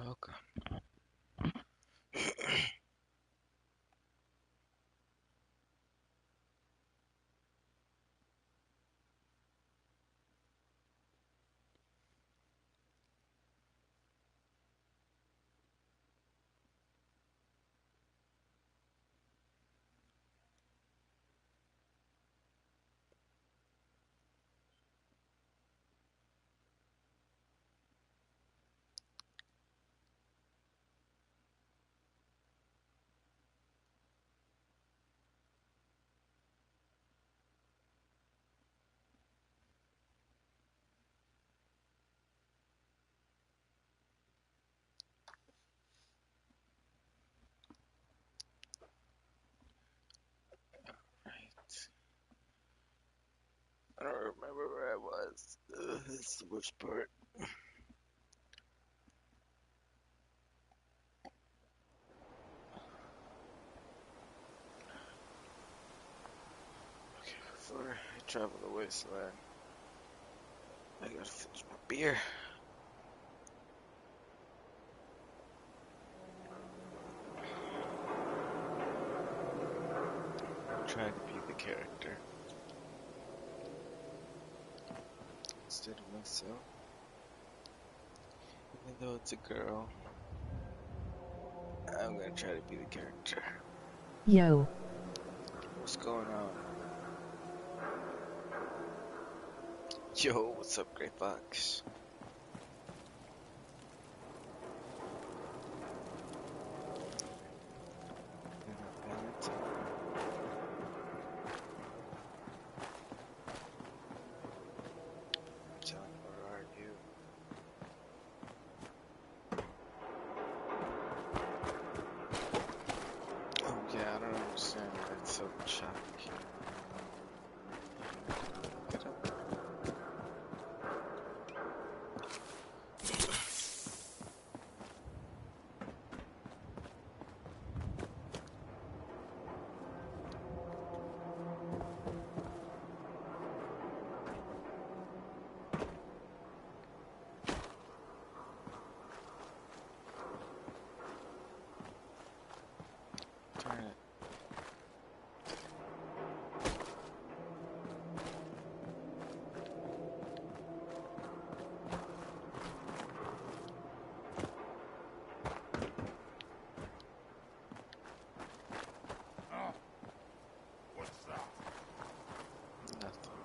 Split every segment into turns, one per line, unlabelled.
welcome. Right. I don't remember where I was. That's the worst part. Okay, before I travel the wasteland, I gotta finish my beer. I'm trying to be the character instead of myself. Even though it's a girl, I'm gonna try to be the character.
Yo.
What's going on? Yo, what's up, Grey Fox? Valentine. John, where are you? Oh yeah, I don't understand why it's so choppy. Get up. Turn it.
Oh, what's that?
Nothing.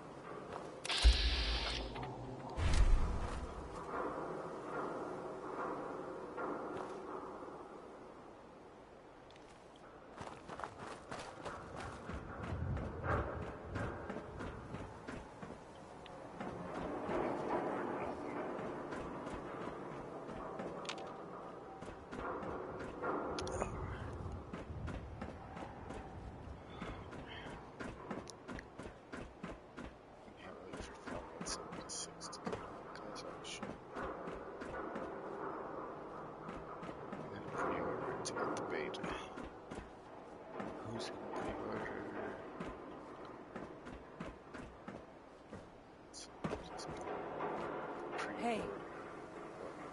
Can't wait for Fallout 76 to come out, guys. I'm sure. I'm gonna pre-order it to get the beta. Who's gonna pre-order? So just
Hey.
pre-order.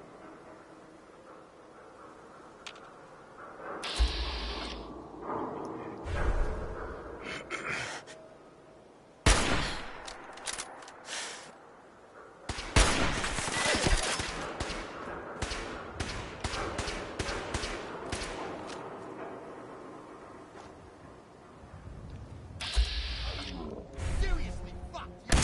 Seriously, fuck you!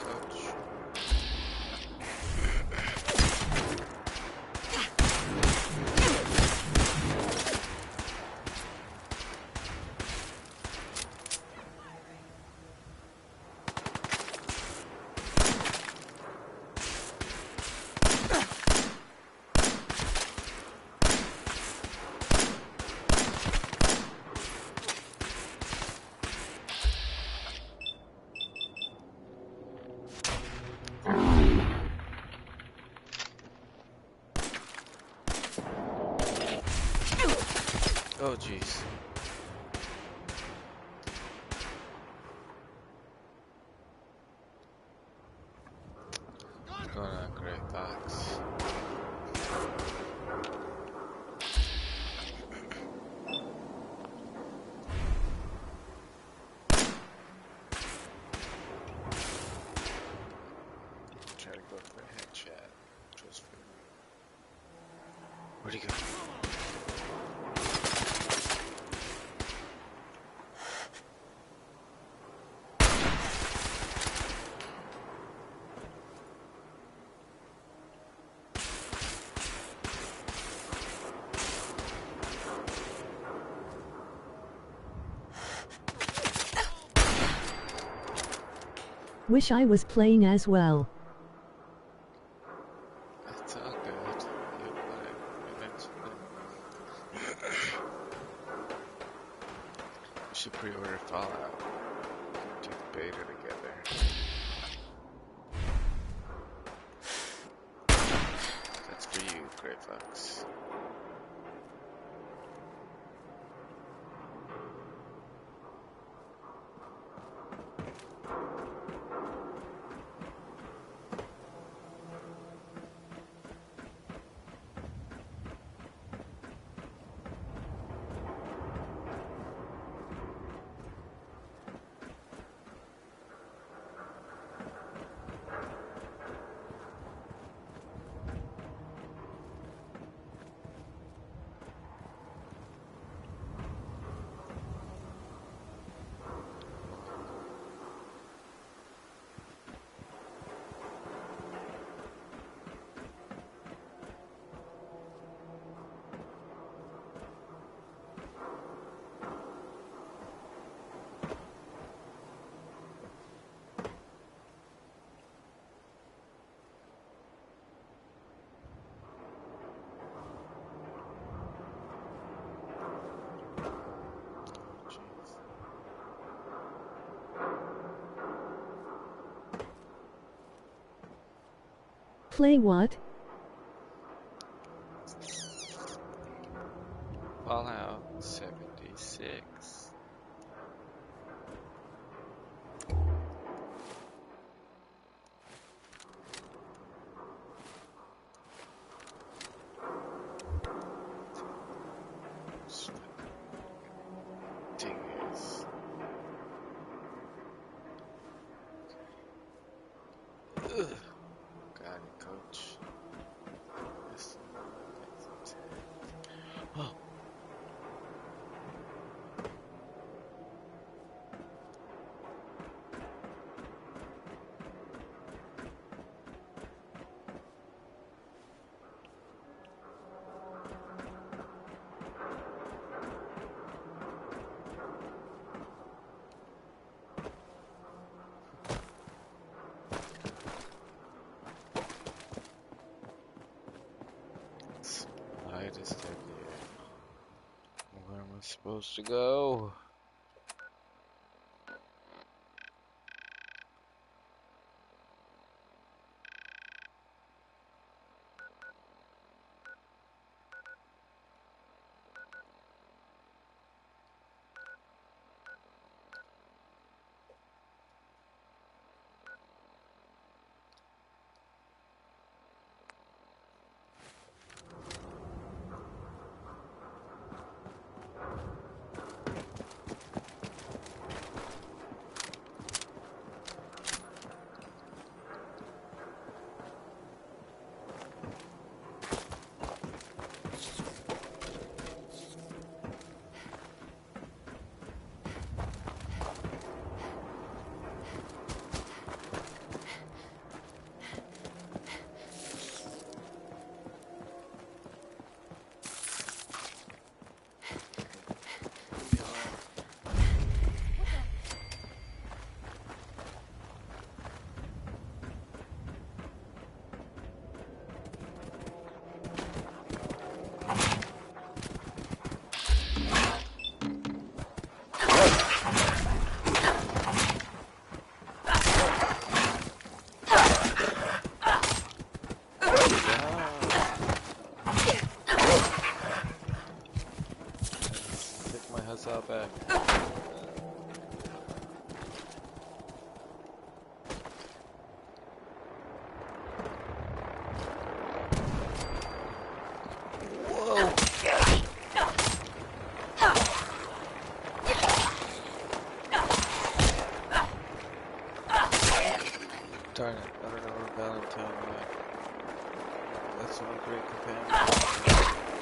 Coach. Oh jeez. going on, Gray Fox? Try to go for a headshot. Just for... Where'd he go?
Wish I was playing as well.
That's all good. You'll play eventually. We should pre-order Fallout. Do the beta together. That's for you, Gray Fox.
Play what?
Fallout 76. Dingus. Ugh. Got it, coach. This- Oh. Light is dead yet. Where am I supposed to go? Darn it, I don't know where Valentine went. That's one great companion.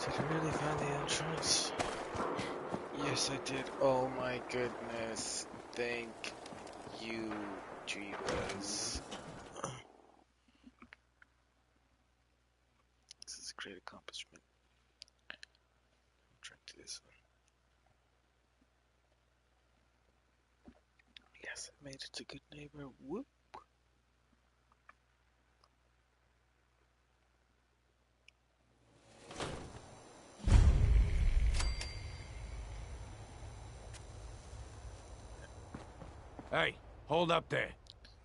Did I really find the entrance? Yes, I did. Oh my goodness. Thank you, Jeebus. This is a great accomplishment. Try to do this one. Yes, I made it to Good Neighbor. Whoop.
Hey, hold up there.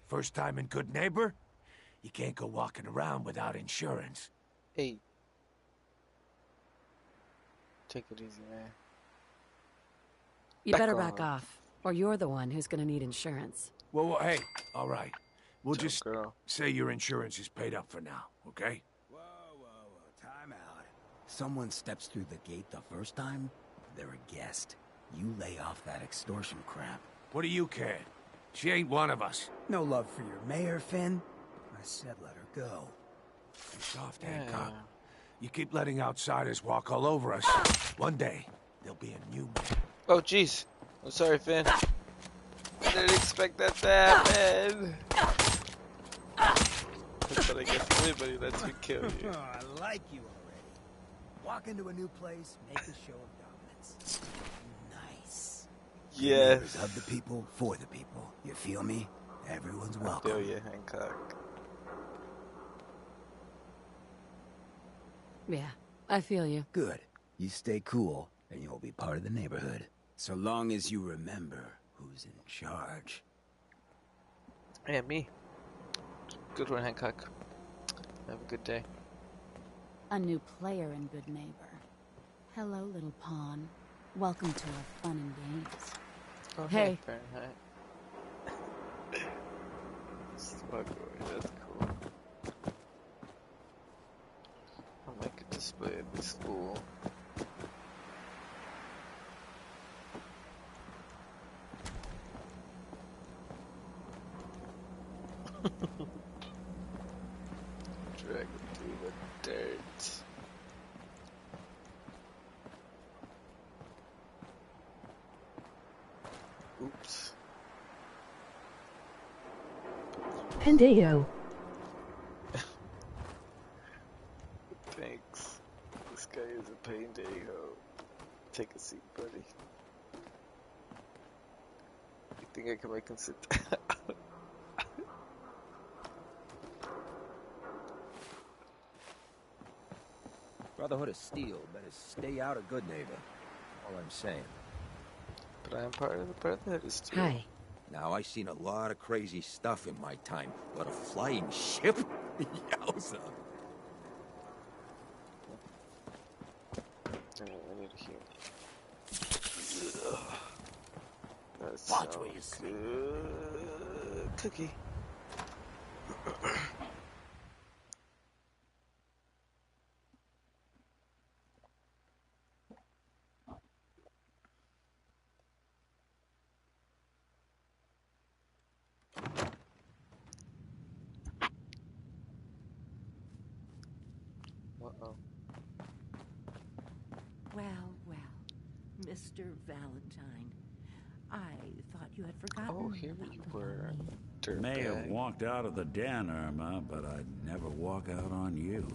First time in Good Neighbor? You can't go walking around without insurance.
Hey. Take it easy, man.
You
Back
better back
off.
off, or you're the one who's gonna need insurance.
Well, hey, all right. We'll
Tough
just
girl.
say your insurance is paid up for now, okay?
Whoa, time out. Someone steps through the gate the first time, they're a guest. You lay off that extortion crap.
What do you care? She ain't one of us.
No love for your mayor, Finn? I said let her go.
Be soft, Hancock. You keep letting outsiders walk all over us. One day, there'll be a new man.
Oh, jeez. I'm sorry, Finn. I didn't expect that to happen. But I guess everybody lets me kill you.
I like you already. Walk into a new place, make a show of dominance. Nice.
Yes.
Of the people, for the people. You feel me? Everyone's welcome.
Feel you, Hancock.
Yeah, I feel you.
Good. You stay cool, and you'll be part of the neighborhood. So long as you remember who's in charge.
Yeah, me. Good one, Hancock. Have a good day.
A new player in Good Neighbor. Hello, little pawn. Welcome to our fun and games.
Oh,
Hey.
Fahrenheit. Slug away, that's cool. I'll make a display at the school. Drag it through the dirt. Oops.
Pendejo.
Thanks. This guy is a pain day-ho. Take a seat, buddy. You think I can make him sit down?
Brotherhood of Steel better stay out of Good Neighbor. All I'm saying.
But I am part of the Brotherhood of Steel.
Hi.
Now, I've seen a lot of crazy stuff in my time, but a flying ship? Yowza.
I need a heal. That
Watch where you
sounds
sleep.
good. Cookie. Uh-oh.
Well, Mr. Valentine, I thought you had forgotten
Oh, here
about
you
the
were.
family.
May have
Dirtbag.
walked out of the den, Irma, but I'd never walk out on you.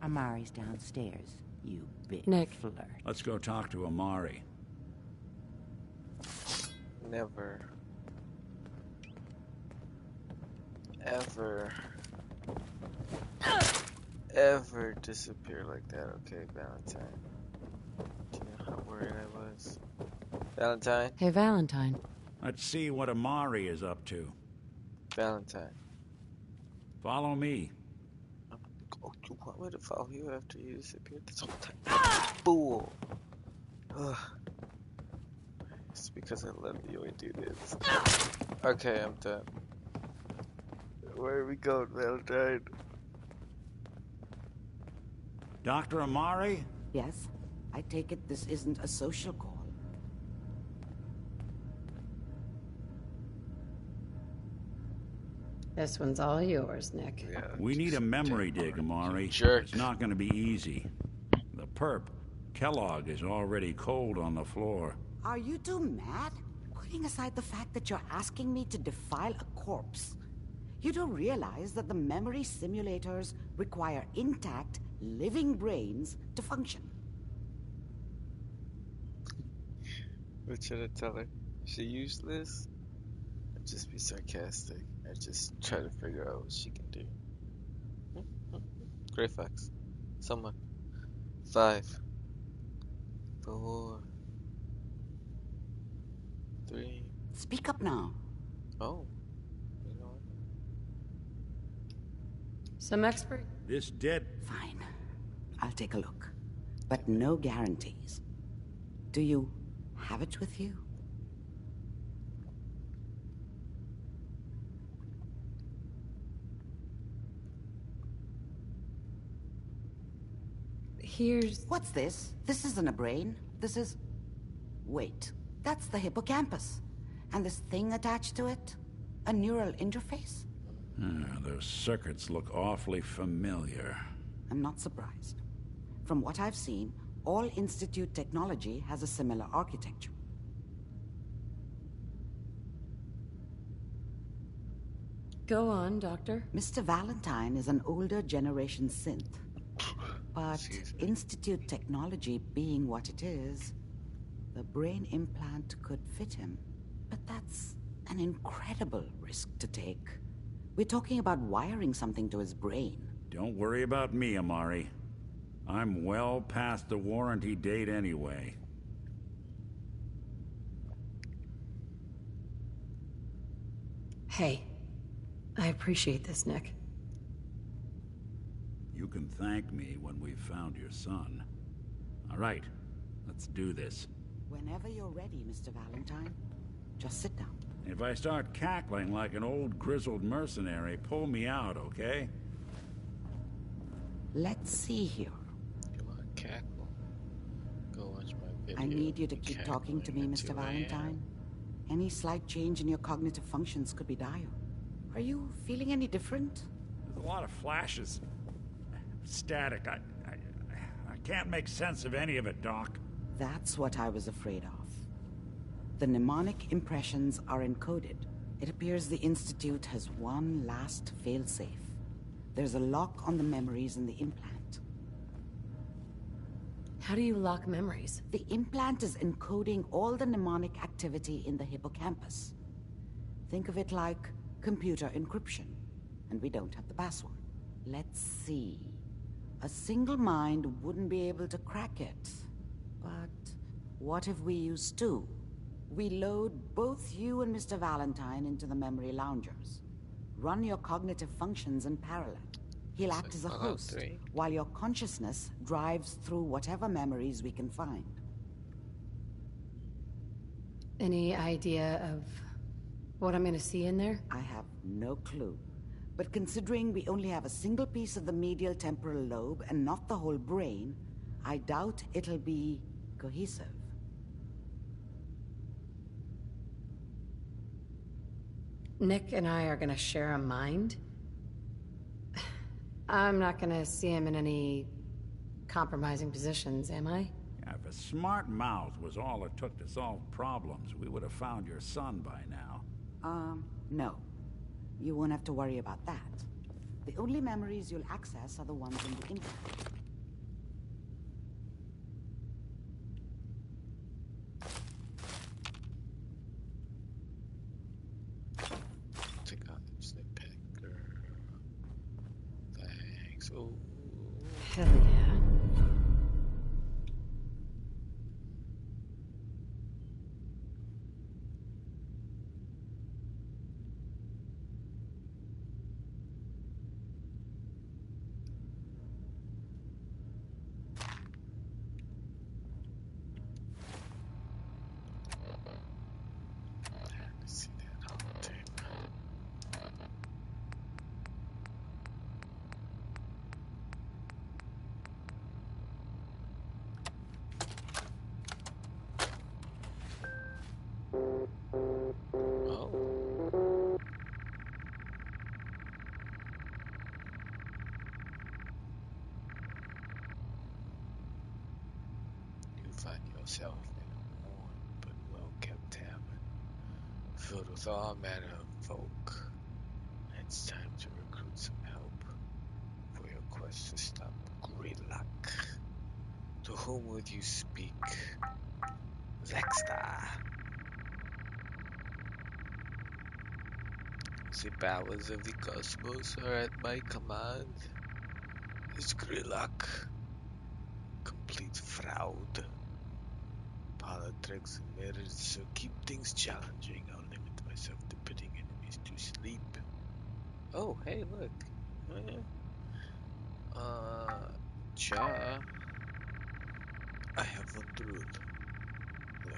Amari's downstairs, you big
Nick.
flirt.
Let's go talk to Amari.
Never. Ever. Ever disappear like that. Okay, Valentine. Do you know how worried I was? Valentine?
Hey, Valentine.
Let's see what Amari is up to.
Valentine.
Follow me.
Oh, you want me to follow you after you disappeared this whole time? Fool! Ugh. It's because I love you I do this. Okay, I'm done. Where are we going, Valentine?
Dr. Amari?
Yes? I take it this isn't a social call.
This one's all yours, Nick.
Yeah,
We need a memory
dig,
dig, Amari.
jerk.
It's not gonna be easy. The perp, Kellogg, is already cold on the floor.
Are you two mad? Putting aside the fact that you're asking me to defile a corpse, you do realize that the memory simulators require intact, living brains to function.
What should I tell her? She useless? Or just be sarcastic and just try to figure out what she can do. Great facts. Someone. 5, 4, 3.
Speak up now.
Oh. You know what?
Some expert?
This dead...
Fine. I'll take a look. But no guarantees. Do you have it with you?
Here's...
What's this? This isn't a brain. This is... Wait. That's the hippocampus. And this thing attached to it? A neural interface?
those circuits look awfully familiar.
I'm not surprised. From what I've seen, all Institute technology has a similar architecture.
Go on, Doctor.
Mr. Valentine is an older generation synth. But Institute technology being what it is, the brain implant could fit him. But that's an incredible risk to take. We're talking about wiring something to his brain.
Don't worry about me, Amari. I'm well past the warranty date anyway.
Hey, I appreciate this, Nick.
You can thank me when we've found your son. All right, let's do this.
Whenever you're ready, Mr. Valentine. Just sit down.
If I start cackling like an old grizzled mercenary, pull me out, okay?
Let's see here.
You want to cackle? Go watch my video.
I need you to keep talking to me, Mr. Valentine. Any slight change in your cognitive functions could be dire. Are you feeling any different?
There's a lot of flashes. Static. I can't make sense of any of it, Doc.
That's what I was afraid of. The mnemonic impressions are encoded. It appears the Institute has one last failsafe. There's a lock on the memories in the implant.
How do you lock memories?
The implant is encoding all the mnemonic activity in the hippocampus. Think of it like computer encryption, and we don't have the password. Let's see. A single mind wouldn't be able to crack it. But what if we use two? We load both you and Mr. Valentine into the memory loungers. Run your cognitive functions in parallel. He'll act as a host, while your consciousness drives through whatever memories we can find.
Any idea of what I'm gonna see in there?
I have no clue. But considering we only have a single piece of the medial temporal lobe and not the whole brain, I doubt it'll be cohesive.
Nick and I are gonna share a mind? I'm not gonna see him in any compromising positions, am I?
If a smart mouth was all it took to solve problems, we would have found your son by now.
No. You won't have to worry about that. The only memories you'll access are the ones in the implant.
Take out the snake pecker. Thanks. Oh.
Hell yeah.
Oh. You find yourself in a worn but well-kept tavern, filled with all manner of folk. It's time to recruit some help for your quest to stop Greylock. To whom would you speak? Zexta. The powers of the cosmos are at my command. Is Greylock complete fraud? Politics and mirrors, so keep things challenging. I'll limit myself to putting enemies to sleep. Oh, hey, look. Ja, I have one rule. No,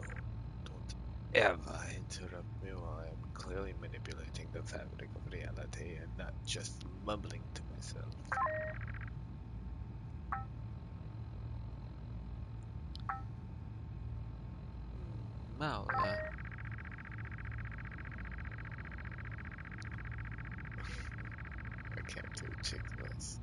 don't ever interrupt me while I am clearly manipulating the fabric of reality and not just mumbling to myself. Maula. I can't do a chick voice.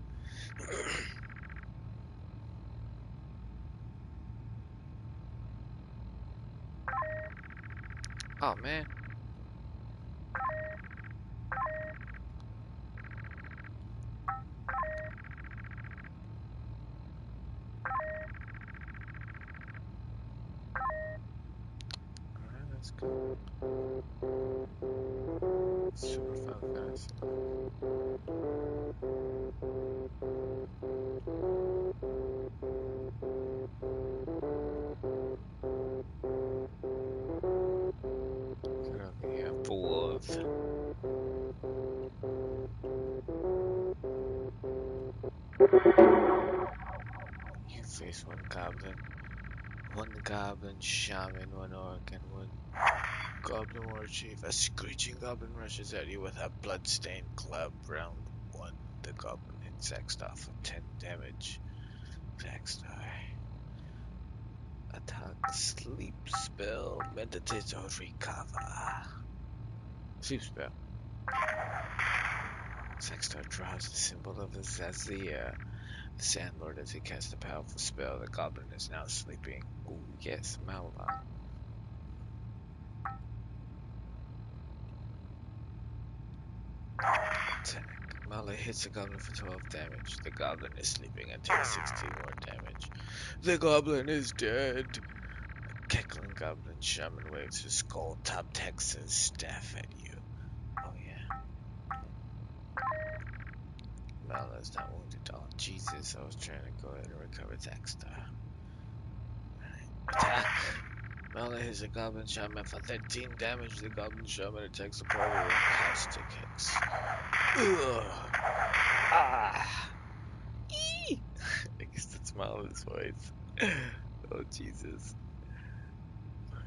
Oh man. Alright, let's go. Super Final Fantasy. Yeah, fourth. You face one goblin shaman, one orc, and one goblin war chief. A screeching goblin rushes at you with a bloodstained club. Round one. The goblin hits Saxton for 10 damage. Saxton. Attack, sleep spell, meditate or recover. Sleep spell. Saxton draws the symbol of a Zazir, the Sand Lord, as he casts a powerful spell. The goblin is now sleeping. Ooh, yes, Malva. Attack. Mala hits the goblin for 12 damage. The goblin is sleeping and takes 16 more damage. The goblin is dead. A cackling goblin shaman waves his skull top Texas staff at you. Oh yeah. Mala is not wounded. Oh Jesus, I was trying to go ahead and recover Texta. Attack! Mala hits a goblin shaman for 13 damage. The goblin shaman attacks the party with caustic hits. Ugh. Ah! I guess that's Mala's voice. Oh Jesus.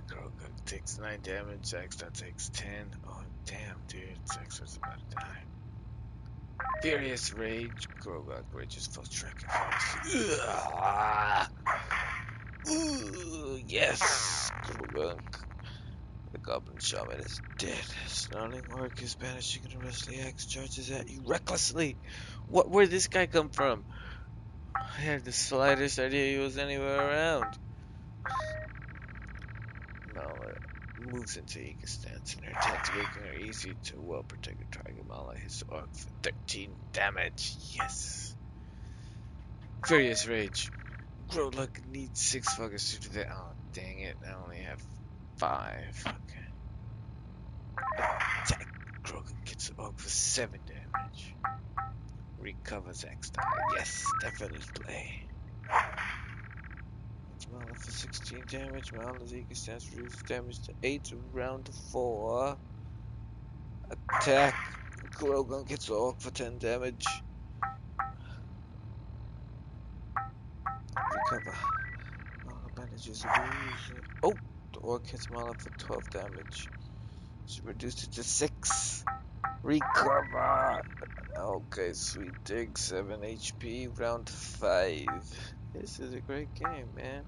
Kellogg takes 9 damage, Saxton takes 10. Oh damn, dude, Saxton's about to die. Furious Rage, Grogok rages full track and Ooh, yes, Grogok. The Goblin Shaman is dead. Snarling Orc is banishing and a rusty axe charges at you recklessly. Where'd this guy come from? I had the slightest idea he was anywhere around. Mala moves into Eager stance and her attacks making her easy to well protect the target. Mala hits the orc for 13 damage. Yes. Furious Rage. Growluck needs 6 fuckers to do that. Oh, dang it. I only have 5. Okay. Attack. Grogan gets the orc for 7 damage. Recovers X die. Yes, definitely. Mala for 16 damage. Mala's Eager stance reduces damage to 8 round 4. Attack. Grogan gets the orc for 10 damage. Recover. Mala manages to lose. Oh! The orc hits Mala for 12 damage. She reduced it to 6. Recover! Okay, sweet dig. 7 HP, round 5. This is a great game, man.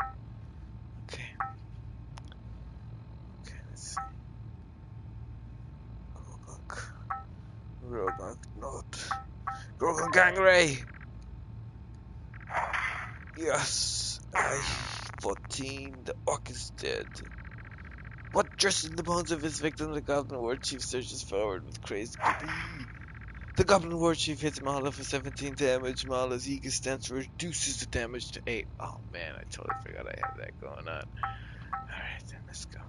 Okay. Okay, Let's see. Grogunk not. Grogunk Gangray! Yes! 14. The orc is dead. What dressed in the bones of his victim, the Goblin War Chief surges forward with crazed glee. The Goblin War Chief hits Mala for 17 damage. Mala's eager stance reduces the damage to 8. Oh man, I totally forgot I had that going on. Alright, then let's go.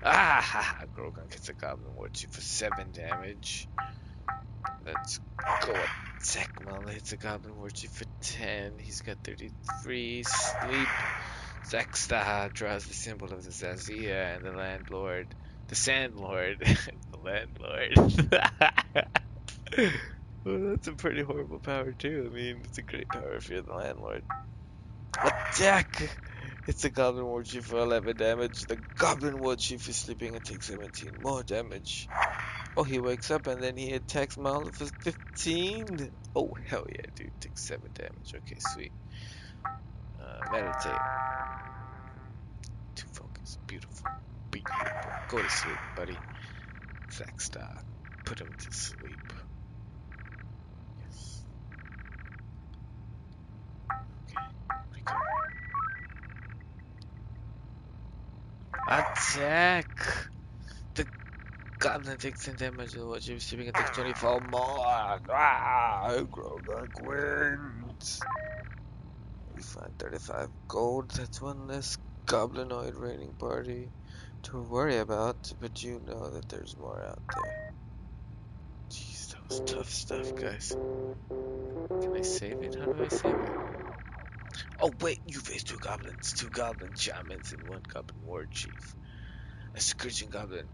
Ah ha ha! Grogunk hits the Goblin War Chief for 7 damage. Let's go attack. Mala hits the Goblin War Chief for 10. He's got 33. Sleep. Saxton draws the symbol of the Zazia and the landlord. The Sandlord. The landlord. Well, that's a pretty horrible power too. I mean, it's a great power if you're the landlord. Attack! It's the Goblin War Chief for 11 damage. The Goblin War Chief is sleeping and takes 17 more damage. Oh, he wakes up and then he attacks Mala for 15. Oh, hell yeah, dude. Takes 7 damage. Okay, sweet. Meditate. 2 focus. Beautiful. Beautiful. Go to sleep, buddy. Saxton. Put him to sleep. Yes. Okay. Recover. Attack! The Goblin takes 10 damage. The Watcher is sleeping and takes 24 more. Ah! Grogunk wins. We find 35 gold. That's one less goblinoid raiding party to worry about, but you know that there's more out there. Jeez, that was tough stuff, guys. Can I save it? How do I save it? Oh wait, you face 2 goblins, 2 goblin shamans, and 1 goblin war chief. A screeching goblin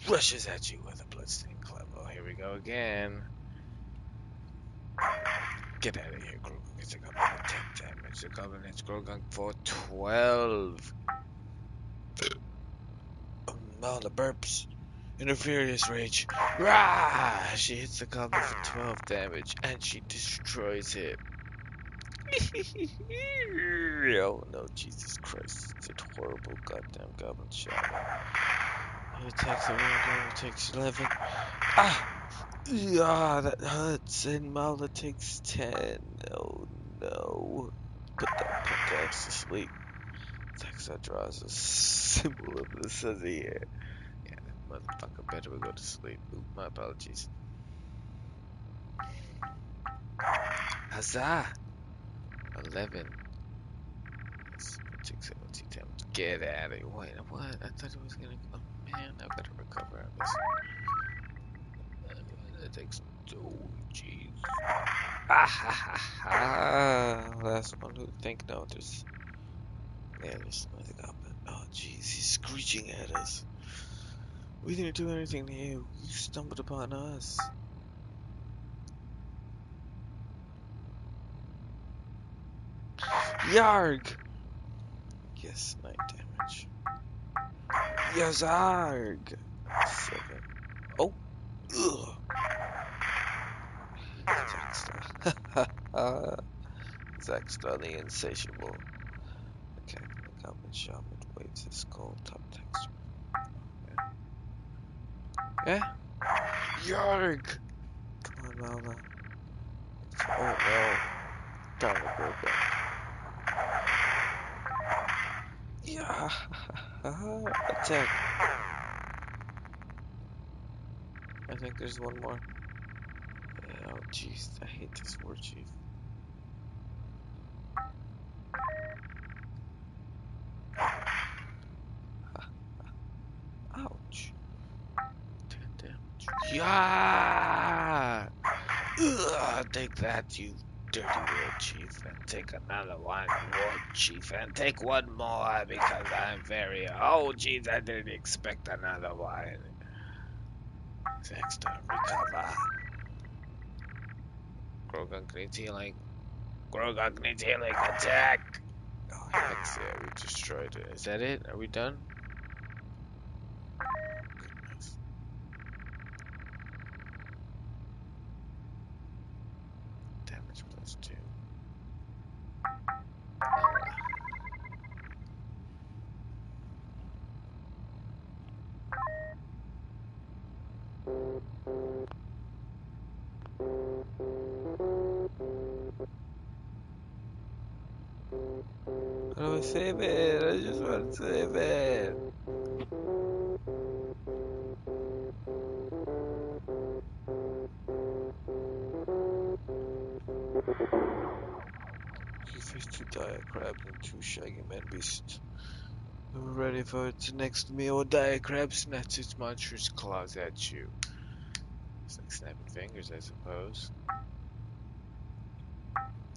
rushes at you with a bloodstained club. Oh, here we go again. Get out of here, Grogunk. It's a goblin with 10 damage. The goblin hits Grogunk for 12. Mala burps in a furious rage. Rah! She hits the goblin for 12 damage, and she destroys it. Oh no, Jesus Christ. It's a horrible goddamn Goblin Shaman. He attacks everyone, takes 11. Ah! Yeah, that hurts, and Mala takes 10. Oh no. Put that punk ass to sleep. Saxa draws a symbol of the Suzy here. Yeah, that motherfucker better go to sleep. Oop, my apologies. Huzzah! 11. Yes, it takes 17 damage. Get out of here. Wait, what? I thought it was gonna. Oh man, I better recover. I guess. That takes. Oh, jeez. Ah ha ha ha. Last one who think no, there's. Yeah, there's another goblin. Oh, jeez, he's screeching at us. We didn't do anything to you. You stumbled upon us. Yarg! Yes, 9 damage. Yazarg! 7. Oh! Ugh! Zaxta. Zaxta the Insatiable. Okay, the Goblin Shaman waves his gold top texture. Yeah? Yarg! Come on, Mala. Oh no. Time to go back. Yeah! Attack! I think there's one more. Oh jeez, I hate this war chief. Ouch. 10 damage. Yeah! Ugh, take that, you dirty war chief, and take another one, war chief, and take one more because I'm very. Oh, jeez, I didn't expect another one. Saxton, recover. Grogunk needs healing. Grogunk needs healing. Attack! Oh, heck yeah, we destroyed it. Is that it? Are we done? Goodness. Damage plus 2. How do I save it? I just want to save it. You face 2 dire crabs and 2 shaggy man beasts. When we're ready for its next meal, a dire crab snaps its monstrous claws at you. It's like snapping fingers, I suppose.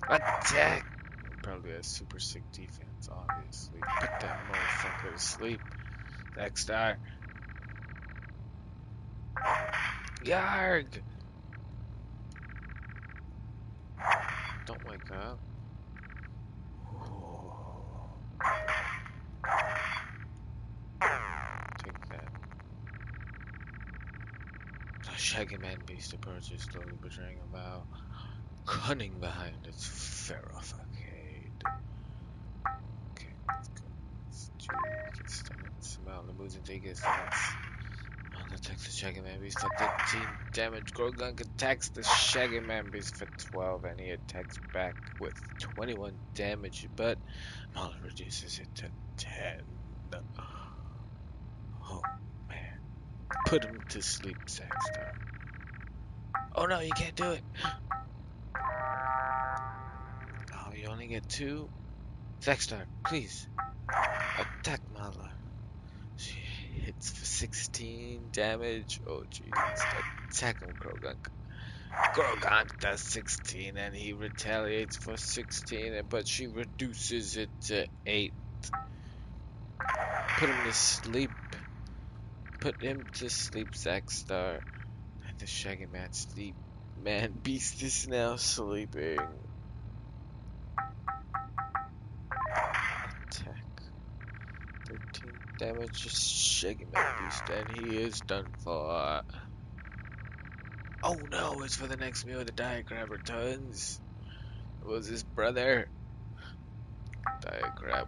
Attack! Probably a super sick defense, obviously. Put that motherfucker to sleep. Dexter. Yarg! Don't wake up. Oh. Take that. The shaggy man beast approaches, slowly betraying a vow. Cunning behind its feral facade. Okay, let's go. Let's do the stance. Mountain moves and take a stance. Mountain attacks the Shaggy Man Beast for 13 damage. Gorgunk attacks the Shaggy Man Beast for 12 and he attacks back with 21 damage, but Mountain reduces it to 10. Oh man. Put him to sleep, Saxton. Oh no, you can't do it. Oh, you only get 2? Saxstar, please. Attack Mala. She hits for 16 damage. Oh jeez. Attack him, Krogunk. Krogunk does 16 and he retaliates for 16, but she reduces it to 8. Put him to sleep. Put him to sleep, Saxstar. And the Shaggy Man Beast is now sleeping. Attack. 13 damage, Shaggy Man Beast, and he is done for. Oh no, it's for the next meal. The Diagram returns. It was his brother. Diagram.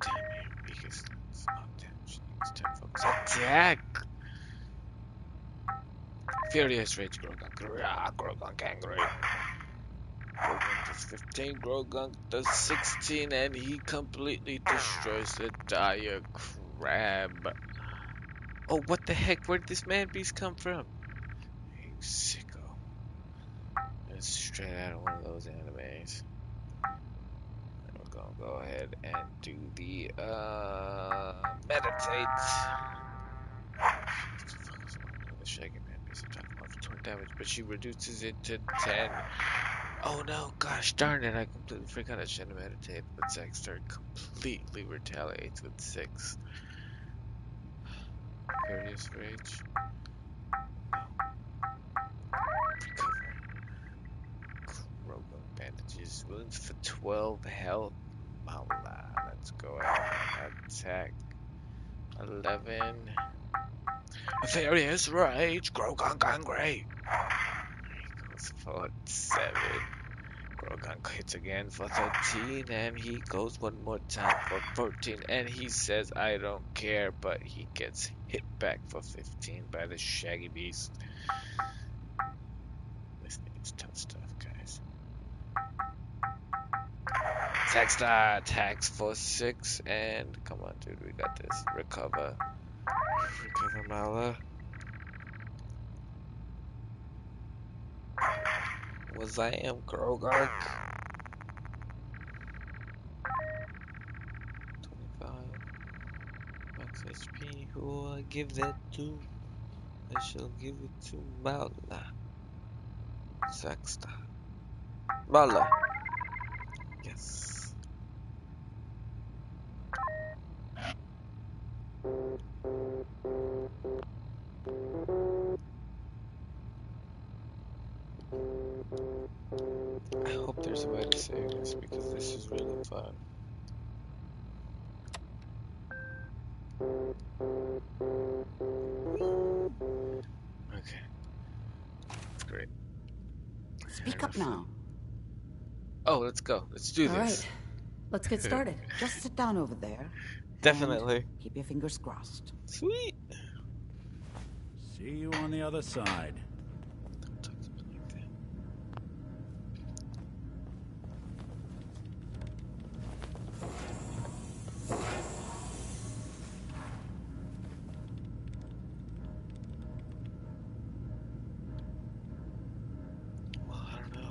Damn you, weakest lens. Oh damn, she needs 10 focus. Attack! Furious Rage Grogunk. Grogunk angry. Grogunk does 15, Grogunk does 16, and he completely destroys the Dire Crab. Oh, what the heck? Where did this man beast come from? You sicko. It's straight out of one of those animes. And we're gonna go ahead and do the meditate. The Shaggy Man beast attack him for 20 damage, but she reduces it to 10. Oh no, gosh darn it, I completely forgot I should have meditated, but Saxstar completely retaliates with 6. Furious Rage. No. Recover. Robo bandages. Wounds for 12 health. Mala. Let's go ahead and attack. 11. Furious Rage. Grogunk angry. He goes for 7. Grogunk hits again for 13, and he goes one more time for 14, and he says, I don't care, but he gets hit back for 15 by the Shaggy Beast. This is tough stuff, guys. Saxstar attacks for 6, and come on, dude, we got this. Recover. Recover, Mala. Was I am Grogunk. 25. Max HP. Who will I give that to? I shall give it to Mala. Saxstar. Mala. Yes. I hope there's a way to save this because this is really fun. Okay. That's great.
Speak up now.
Oh, let's go. Let's do
All
this.
right, let's get started.
Just sit down over there.
Definitely.
And keep your fingers crossed.
Sweet.
See you on the other side.
Don't talk to me like that. Well, I don't know.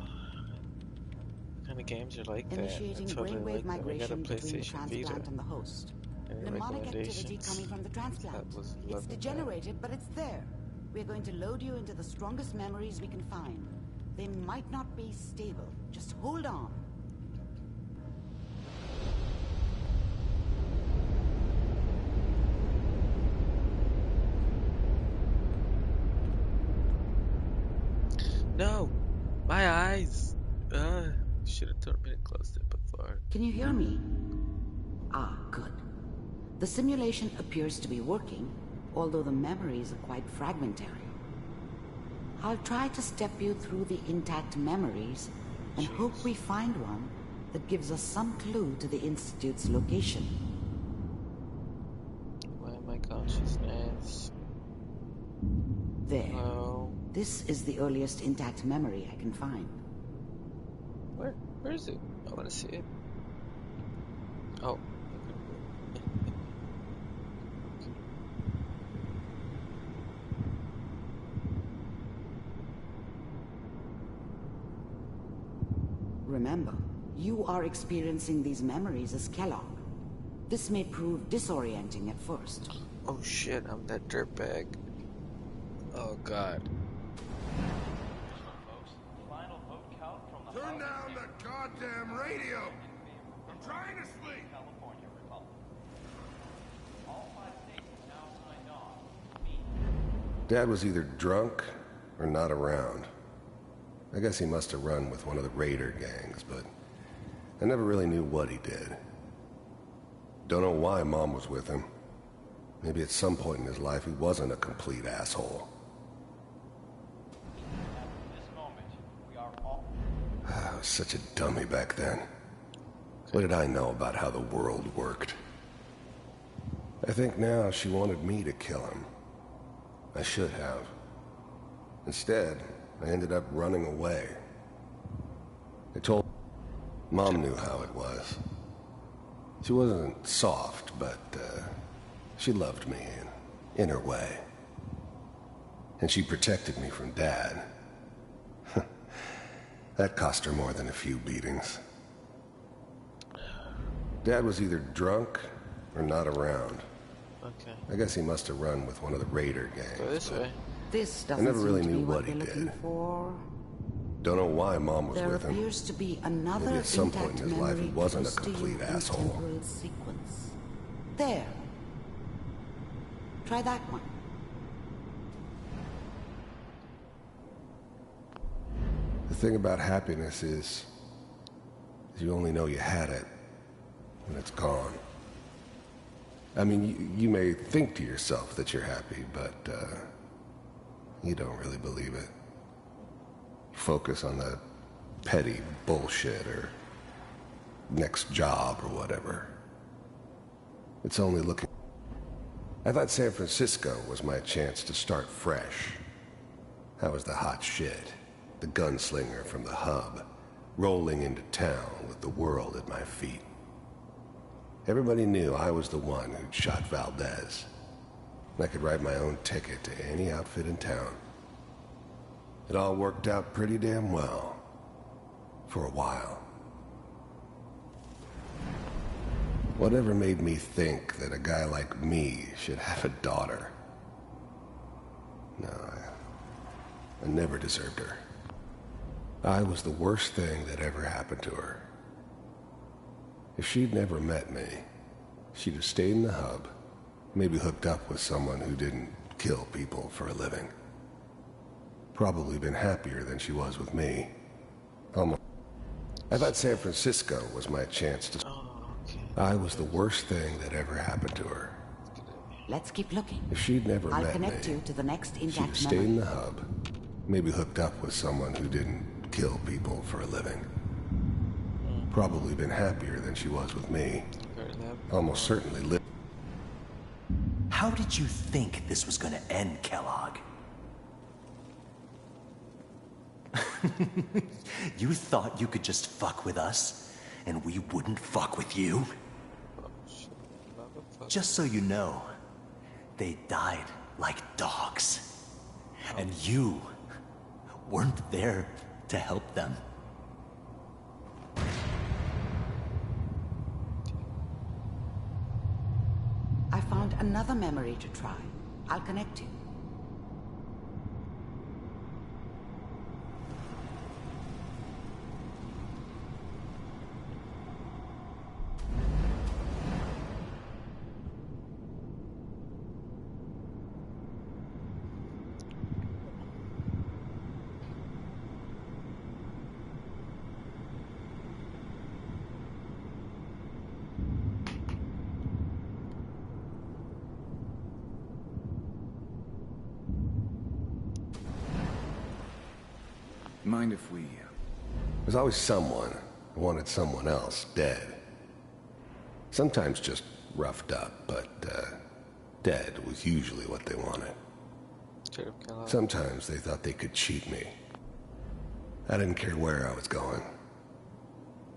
What kind of games are like that?
Initiating
I totally
brainwave
like that. I got a
migration between the
PlayStation Vita.
transplant and the host.
Any
Mnemonic activity
recommendations?
coming from the transplant.
That was
It's
loving that.
degenerated, but it's there. We're going to load you into the strongest memories we can find. They might not be stable. Just hold on.
No! My eyes! Should have told me to close it before.
Can you hear me? Ah, good. The simulation appears to be working, although the memories are quite fragmentary. I'll try to step you through the intact memories and hope we find one that gives us some clue to the Institute's location.
Why am I consciousness?
There.
Hello?
This is the earliest intact memory I can find.
Where is it? I want to see it. Oh.
Remember, you are experiencing these memories as Kellogg. This may prove disorienting at first.
Oh shit, I'm that dirtbag. Oh god.
Turn down the goddamn radio! I'm trying to sleep!
Dad was either drunk or not around. I guess he must have run with one of the raider gangs, but I never really knew what he did. Don't know why Mom was with him. Maybe at some point in his life he wasn't a complete asshole. I was such a dummy back then. What did I know about how the world worked? I think now she wanted me to kill him. I should have. Instead, I ended up running away. I told Mom knew how it was. She wasn't soft, but she loved me in her way. And she protected me from Dad. That cost her more than a few beatings. Dad was either drunk or not around.
Okay.
I guess he must have run with one of the raider gangs.
Go this way.
This
I
doesn't
never really
seem to
knew
be
what
what
he
we're looking
did.
for.
Don't know why Mom was
There
with him.
appears to be another
Maybe at some
intact
point in his life he
memory
wasn't a
close to you
complete
in
asshole.
temporal sequence. There. Try that one.
The thing about happiness is you only know you had it when it's gone. I mean, you may think to yourself that you're happy, but you don't really believe it. Focus on the petty bullshit or next job or whatever. It's only looking... I thought San Francisco was my chance to start fresh. I was the hot shit, the gunslinger from the hub, rolling into town with the world at my feet. Everybody knew I was the one who'd shot Valdez. I could write my own ticket to any outfit in town. It all worked out pretty damn well. For a while. Whatever made me think that a guy like me should have a daughter? No, I never deserved her. I was the worst thing that ever happened to her. If she'd never met me, she'd have stayed in the hub, maybe hooked up with someone who didn't kill people for a living. Probably been happier than she was with me. Almost. I thought San Francisco was my chance to... I was the worst thing that ever happened to her.
Let's keep looking.
If she'd never
I'll
met
connect
me,
you to the next
she'd have
intact
stayed in
memory.
the hub, maybe hooked up with someone who didn't kill people for a living. Probably been happier than she was with me. Almost certainly lived.
How did you think this was gonna end, Kellogg? You thought you could just fuck with us, and we wouldn't fuck with you? Just so you know, they died like dogs. And you weren't there to help them.
I found another memory to try. I'll connect you.
Mind if we...
There's always someone who wanted someone else dead. Sometimes just roughed up, but dead was usually what they wanted. Sometimes they thought they could cheat me. I didn't care where I was going.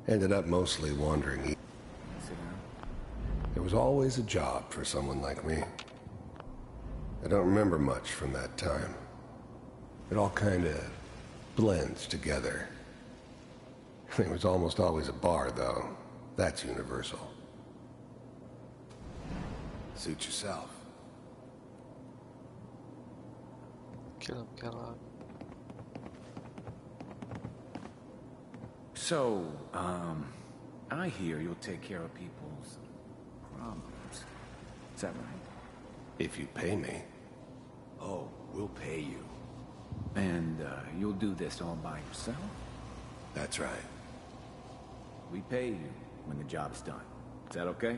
Ended up mostly wandering. There was always a job for someone like me. I don't remember much from that time. It all kind of blends together. There was almost always a bar, though. That's universal. Suit yourself.
Kill him, Kellogg.
So, I hear you'll take care of people's problems. Is that right?
If you pay me.
Oh, we'll pay you. And, you'll do this all by yourself?
That's right.
We pay you when the job's done. Is that okay?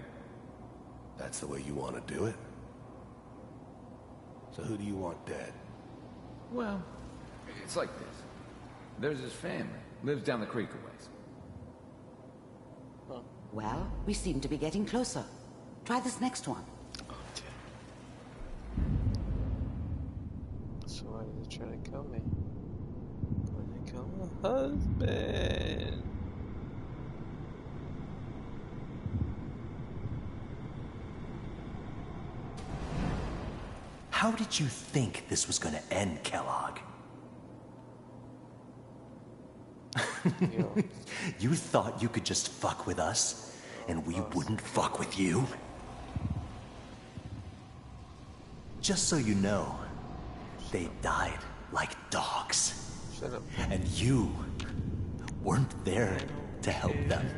That's the way you want to do it? So who do you want dead?
Well, it's like this. There's his family. Lives down the creek a ways.
Well, we seem to be getting closer. Try this next one.
So why did they try to kill me? Why did they kill my husband?
How did you think this was gonna end, Kellogg? You thought you could just fuck with us, and we wouldn't fuck with you? Just so you know, they died like dogs.
Shut up.
And you weren't there to help them.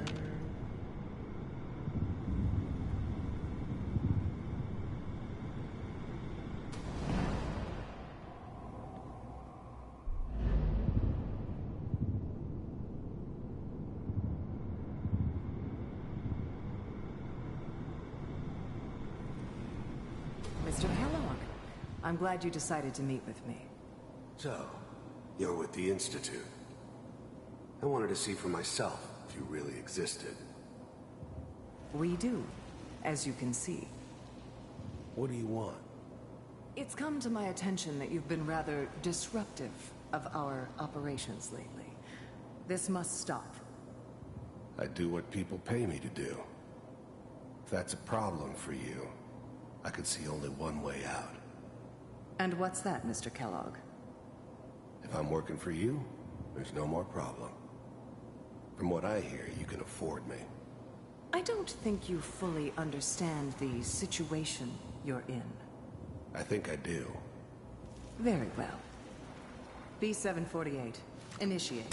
Mr. Kellogg, I'm glad you decided to meet with me.
So, you're with the Institute. I wanted to see for myself if you really existed.
We do, as you can see.
What do you want?
It's come to my attention that you've been rather disruptive of our operations lately. This must stop.
I do what people pay me to do. If that's a problem for you, I could see only one way out.
And what's that, Mr. Kellogg?
If I'm working for you, there's no more problem. From what I hear, you can afford me.
I don't think you fully understand the situation you're in.
I think I do.
Very well. B-748, initiate.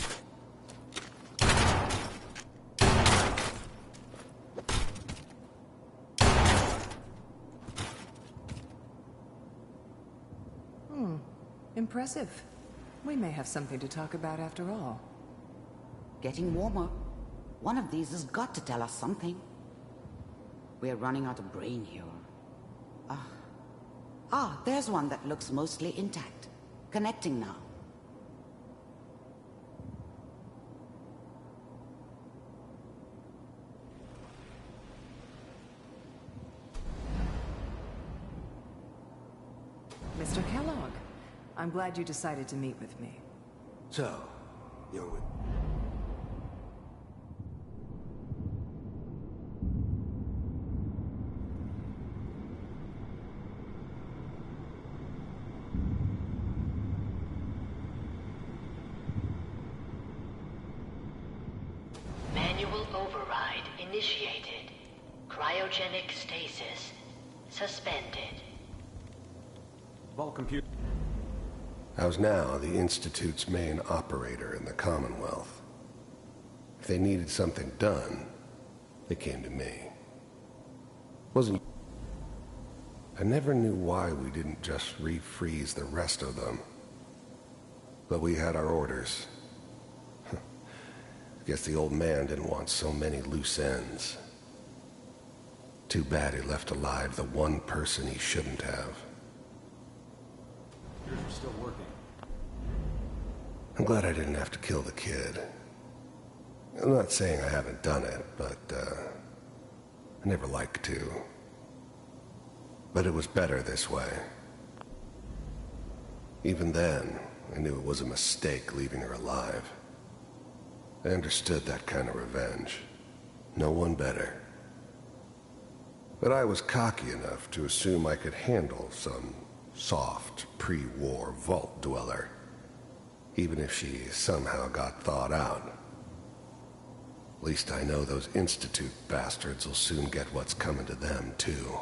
Impressive. We may have something to talk about after all.
Getting warmer. One of these has got to tell us something. We're running out of brain here. There's one that looks mostly intact. Connecting now.
Mr. Kellogg, I'm glad you decided to meet with me.
So, You're with...
Manual override initiated. Cryogenic stasis suspended.
Vault computer.
I was now the Institute's main operator in the Commonwealth. If they needed something done, they came to me. Wasn't... I never knew why we didn't just refreeze the rest of them. But we had our orders. Guess the old man didn't want so many loose ends. Too bad he left alive the one person he shouldn't have.
Yours are still working.
I'm glad I didn't have to kill the kid. I'm not saying I haven't done it, but, I never like to. But it was better this way. Even then, I knew it was a mistake leaving her alive. I understood that kind of revenge. No one better. But I was cocky enough to assume I could handle some soft, pre-war vault dweller, even if she somehow got thawed out. At least I know those Institute bastards will soon get what's coming to them, too.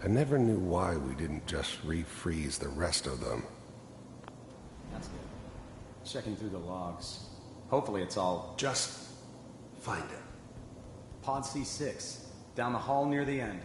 I never knew why we didn't just refreeze the rest of them.
That's good. Checking through the logs. Hopefully it's all...
Just find it.
Pod C6, down the hall near the end.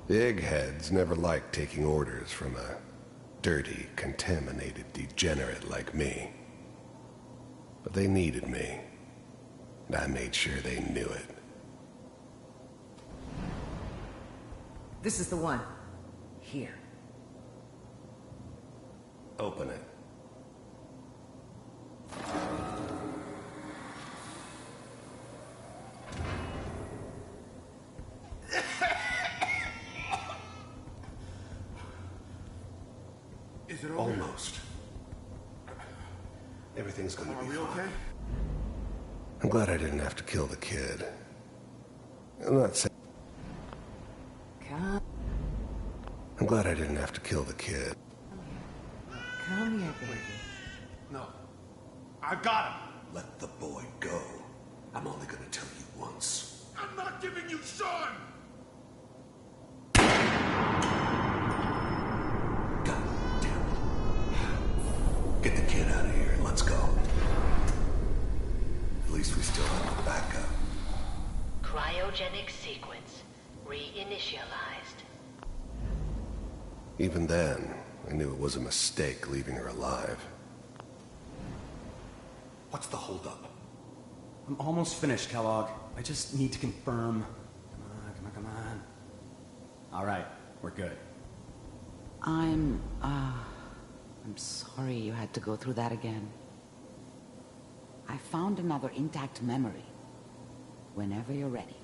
The eggheads never liked taking orders from a dirty, contaminated degenerate like me. But they needed me, and I made sure they knew it.
This is the one. Here.
Open it.
Is it over?
Almost. Everything's gonna be fine.
Are we okay?
I'm glad I didn't have to kill the kid. I'm not saying...
Come,
I'm glad I didn't have to kill the kid.
come here, baby.
No. I've got him.
Let the boy go. I'm only gonna tell you once.
I'm not giving you Sean!
God damn it. Get the kid out of here and let's go. At least we still have a backup.
Cryogenic sequence reinitialized.
Even then, I knew it was a mistake leaving her alive. What's the holdup?
I'm almost finished, Kellogg. I just need to confirm. Come on. All right, we're good.
I'm sorry you had to go through that again. I found another intact memory. Whenever you're ready.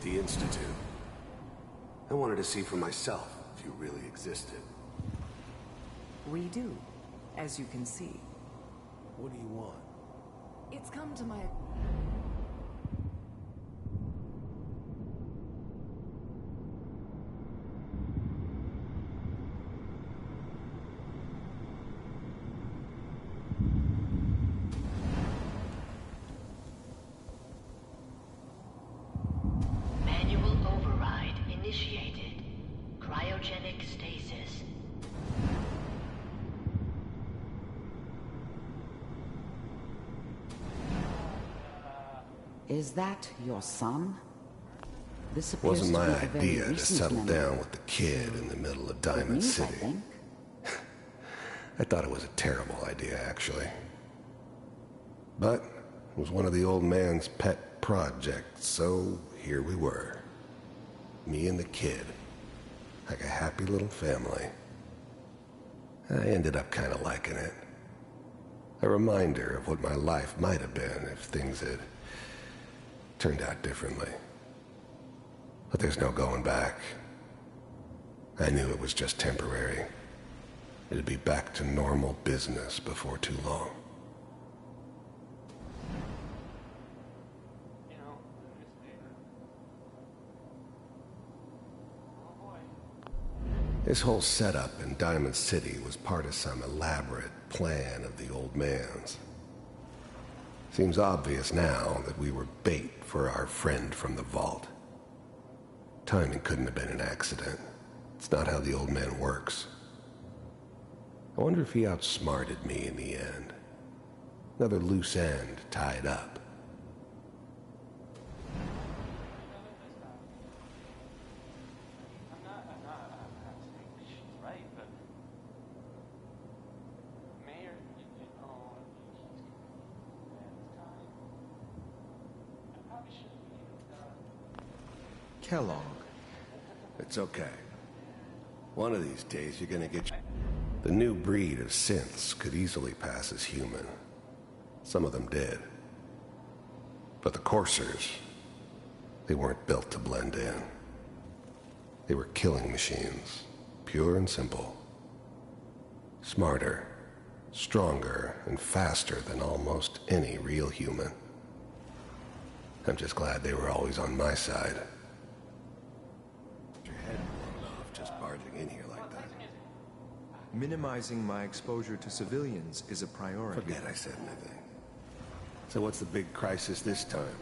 The Institute. I wanted to see for myself if you really existed.
We do, as you can see.
What do you want?
It's come to my...
Manual override initiated. Cryogenic stasis.
Is that your son? This
It
appears
wasn't
to
my
be a very
idea to
recent
settle
memory.
down with the kid in the middle of Diamond
news, I
City.
think.
I thought it was a terrible idea, actually. But it was one of the old man's pet projects, so here we were. Me and the kid. Like a happy little family. I ended up kind of liking it. A reminder of what my life might have been if things had turned out differently. But there's no going back. I knew it was just temporary. It'd be back to normal business before too long. This whole setup in Diamond City was part of some elaborate plan of the old man's. Seems obvious now that we were bait for our friend from the vault. Timing couldn't have been an accident. It's not how the old man works. I wonder if he outsmarted me in the end. Another loose end tied up.
Kellogg.
It's okay. One of these days you're gonna get... The new breed of synths could easily pass as human. Some of them did. But the coursers, they weren't built to blend in. They were killing machines, pure and simple. Smarter, stronger, and faster than almost any real human. I'm just glad they were always on my side. Your head blown off just barging in here like that.
Minimizing my exposure to civilians is a priority.
Forget I said anything. So what's the big crisis this time?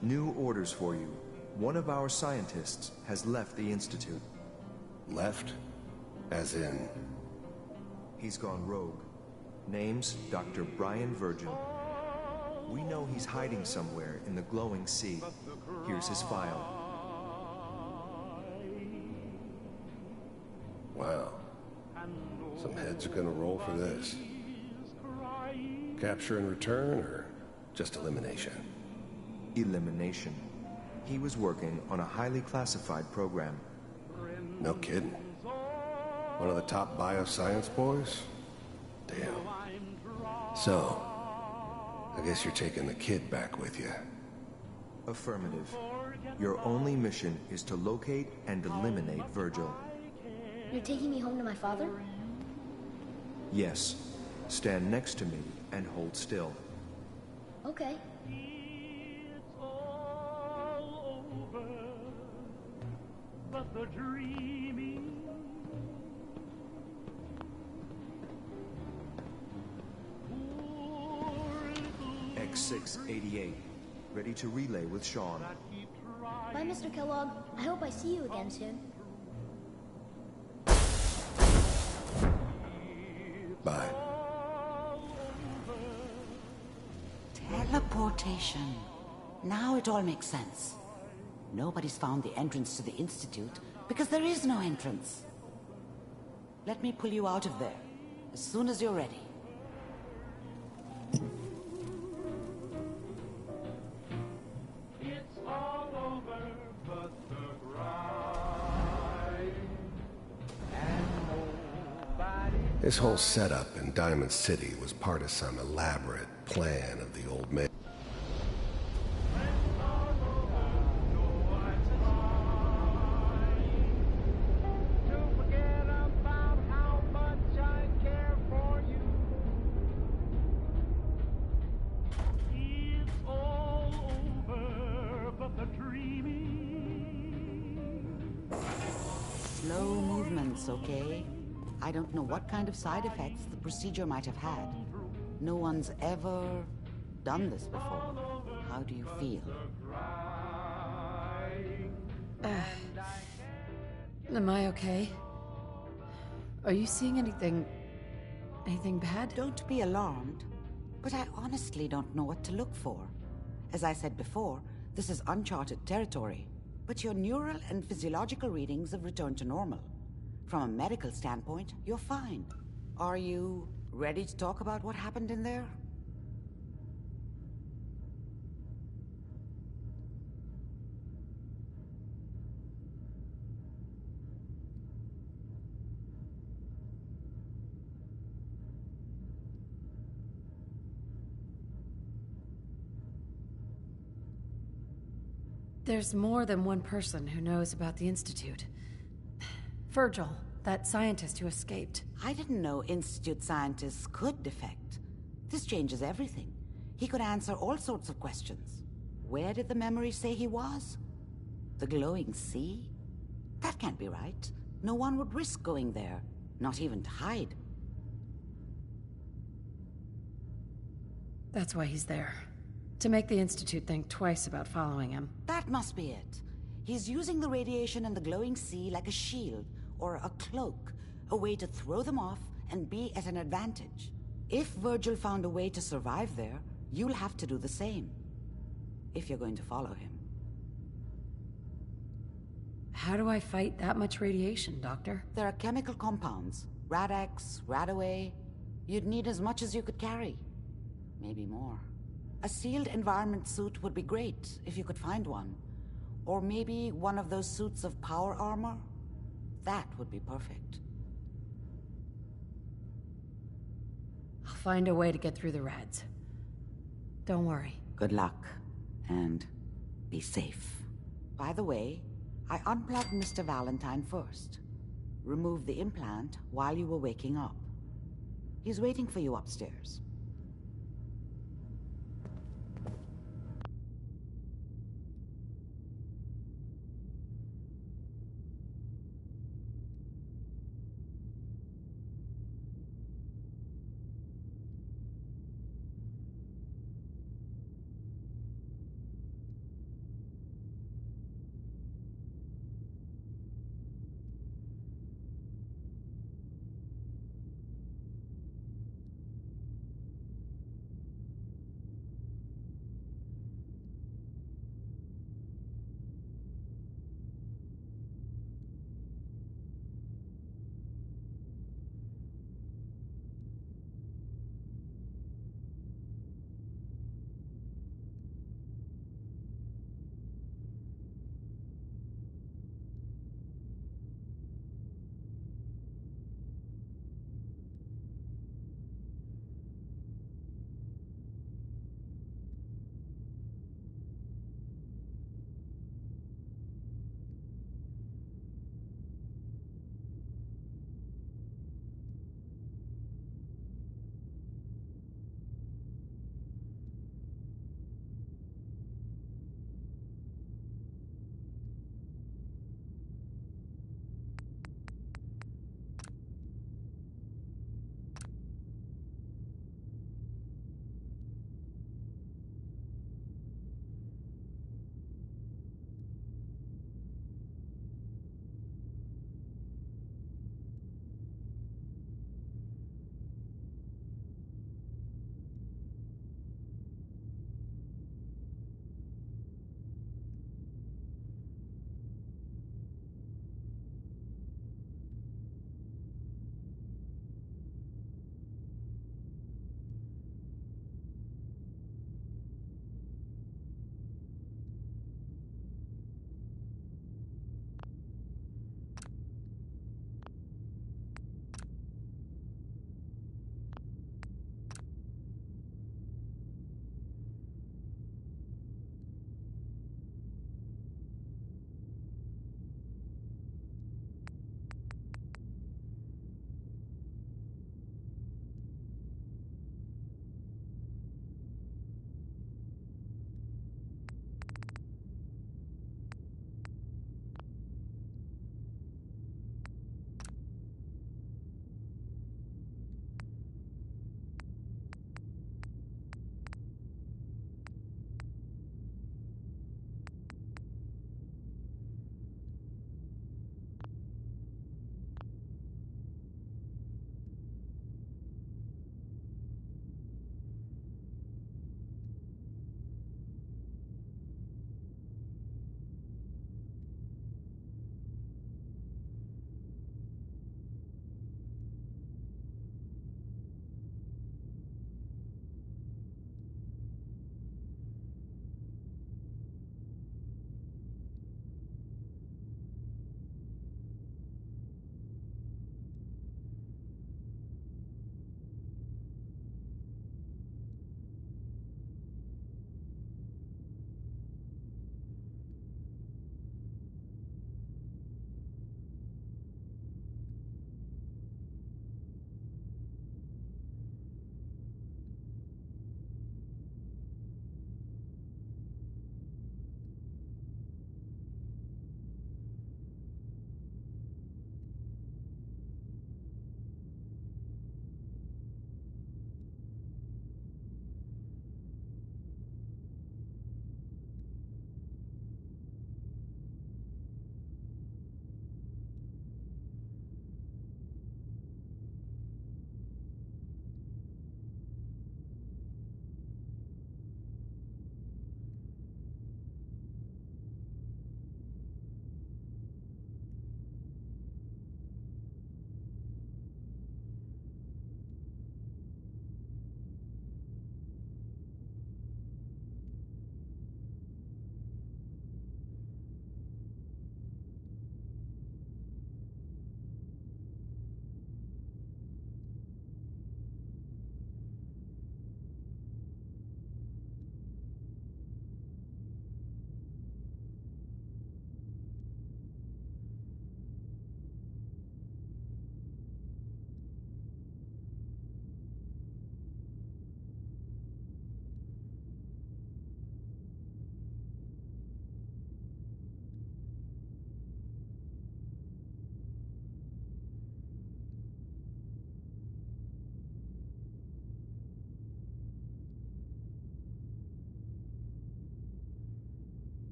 New orders for you. One of our scientists has left the Institute.
Left? As in?
He's gone rogue. Name's Dr. Brian Virgil. We know he's hiding somewhere in the glowing sea. Here's his file.
Wow. Some heads are gonna roll for this. Capture and return, or just elimination?
Elimination. He was working on a highly classified program.
No kidding. One of the top bioscience boys? Damn. So, I guess you're taking the kid back with you.
Affirmative. Your only mission is to locate and eliminate Virgil.
You're taking me home to my father?
Yes. Stand next to me and hold still.
Okay.
X688. Ready to relay with Sean.
Bye, Mr. Kellogg. I hope I see you again soon.
Bye.
Teleportation. Now it all makes sense. Nobody's found the entrance to the Institute because there is no entrance. Let me pull you out of there as soon as you're ready.
This whole setup in Diamond City was part of some elaborate plan of the old man.
Slow movements, okay? I don't know what kind of side effects the procedure might have had. No one's ever done this before. How do you feel?
Am I okay? Are you seeing anything bad?
Don't be alarmed, but I honestly don't know what to look for. As I said before, this is uncharted territory. but your neural and physiological readings have returned to normal. From a medical standpoint, you're fine. Are you ready to talk about what happened in there?
There's more than one person who knows about the Institute. Virgil, that scientist who escaped.
I didn't know Institute scientists could defect. This changes everything. He could answer all sorts of questions. Where did the memory say he was? The glowing sea? That can't be right. No one would risk going there, not even to hide.
That's why he's there. To make the Institute think twice about following him.
That must be it. He's using the radiation and the glowing sea like a shield, or a cloak, a way to throw them off and be at an advantage. If Virgil found a way to survive there, you'll have to do the same. If you're going to follow him.
How do I fight that much radiation, Doctor?
There are chemical compounds. Rad-X, Radaway. You'd need as much as you could carry. Maybe more. A sealed environment suit would be great, if you could find one. Or maybe one of those suits of power armor? That would be perfect.
I'll find a way to get through the rads. Don't worry.
Good luck. And be safe. By the way, I unplugged Mr. Valentine first. Removed the implant while you were waking up. He's waiting for you upstairs.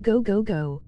Go, go, go.